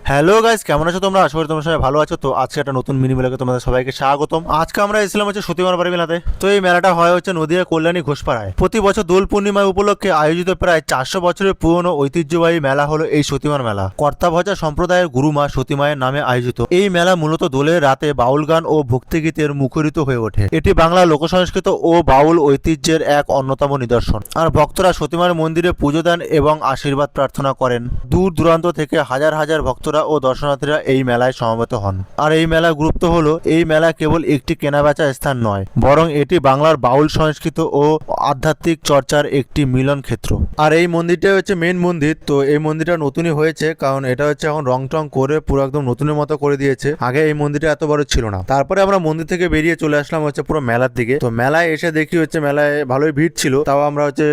Hello guys, কেমন আছো তোমরা? আশা করি তোমরা সবাই ভালো আছো। তো আজকে একটা নতুন মিনি মেলাকে তোমাদের সবাইকে স্বাগতম। আজকে আমরা এসেছিলাম হচ্ছে সতীমার বাড়ি মেলাতে। তো এই মেলাটা হয় হচ্ছে নদিয়া কল্যাণী ঘোষপাড়ায়। প্রতি বছর দোল পূর্ণিমা উপলক্ষে আয়োজিত প্রায় 400 বছরের পুরনো ঐতিহ্যবাহী মেলা হলো এই সতীমার মেলা। কর্তাভজা সম্প্রদায়ের গুরুমা সতীমায়ের নামে আয়োজিত এই মেলা মূলত দোলের রাতে বাউল গান ও ভক্তিগীতের মুখরিত হয়ে ওঠে। এটি বাংলা লোকসংস্কৃত ও বাউল ঐতিহ্যের এক অন্যতম নিদর্শন। আর ভক্তরা সতীমার মন্দিরে পুজো দেন এবং আশীর্বাদ প্রার্থনা করেন। দূর দূরান্ত থেকে হাজার হাজার ভক্তরা ও দর্শনার্থীরা এই মেলায় সমবেত হন। আর এই মেলার গুরুত্ব হলো, এই মেলা কেবল একটি কেনাবেচা স্থান নয়, বরং এটি বাংলার বাউল সংস্কৃতি ও আধ্যাত্মিক চর্চার একটি মিলন ক্ষেত্র। আর এই মন্দিরটা হচ্ছে মেন মন্দির। তো এই মন্দিরটা নতুনই হয়েছে, কারণ এটা হচ্ছে এখন রং টং করে পুরো একদম নতুনের মতো করে দিয়েছে। আগে এই মন্দিরটা এত বড় ছিল না। তারপরে আমরা মন্দির থেকে বেরিয়ে চলে আসলাম হচ্ছে পুরো মেলার দিকে। তো মেলায় এসে দেখি হচ্ছে মেলায় ভালোই ভিড় ছিল। তাও আমরা হচ্ছে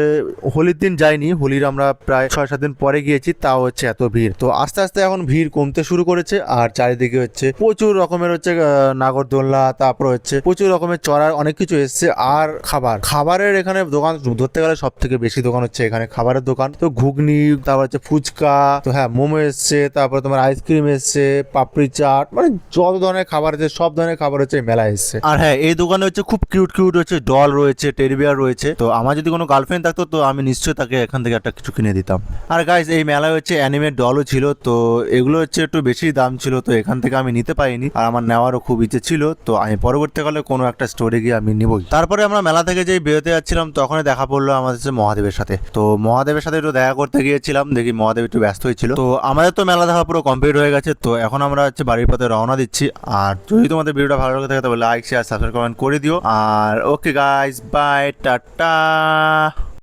হোলির দিন যাইনি, হোলির আমরা প্রায় 6-7 দিন পরে গিয়েছি, তাও হচ্ছে এত ভিড়। তো আস্তে আস্তে এখন ভিড় কমতে শুরু করেছে। আর চারিদিকে হচ্ছে প্রচুর রকমের হচ্ছে নাগরদোলনা, তারপর হচ্ছে প্রচুর রকমের চড়ার অনেক কিছু এসছে। আর খাবারের এখানে দোকান ধরতে গেলে সব থেকে বেশি দোকান হচ্ছে এখানে খাবারের দোকান। তো ঘুগনি, তারপর হচ্ছে ফুচকা, তো হ্যাঁ মোমো এসছে, তারপর তোমার আইসক্রিম এসছে, পাপড়ি চাট, মানে যত ধরনের খাবার আছে সব ধরনের খাবার হচ্ছে এই মেলায় এসছে। আর হ্যাঁ, এই দোকানে হচ্ছে খুব কিউট কিউট হচ্ছে ডল রয়েছে, টেডি বিয়ার রয়েছে। তো আমার যদি কোনো গার্লফ্রেন্ড থাকতো তো আমি নিশ্চয়ই তাকে এখান থেকে একটা কিছু কিনে দিতাম। আর গাইস, এই মেলায় হচ্ছে অ্যানিমেট ডলও ছিল। তো এগুলো হচ্ছে একটু বেশি দাম ছিল, তো এখান থেকে আমি নিতে পারিনি। আর আমার নেওয়ারও খুব ইচ্ছে ছিল, তো আমি পরবর্তীকালে কোনো একটা স্টোরে গিয়ে আমি নিবই। তারপরে আমরা মেলা থেকে যেই বেরোতে যাচ্ছিলাম, তখনই দেখা পড়লো আমাদের হচ্ছে মহাদেবের সাথে। তো মহাদেবের সাথে একটু দেখা করতে গিয়েছিলাম, দেখি মহাদেব একটু ব্যস্ত হয়েছিল। তো আমাদের তো মেলা দেখা পুরো কমপ্লিট হয়ে গেছে। তো এখন আমরা হচ্ছে বাড়ির পথে রওনা দিচ্ছি। আর যদি তোমাদের ভিডিওটা ভালো লাগে থাকে তবে লাইক শেয়ার সাবস্ক্রাইব কমেন্ট করে দিও। আর ওকে গাইস, বাই, টাটা।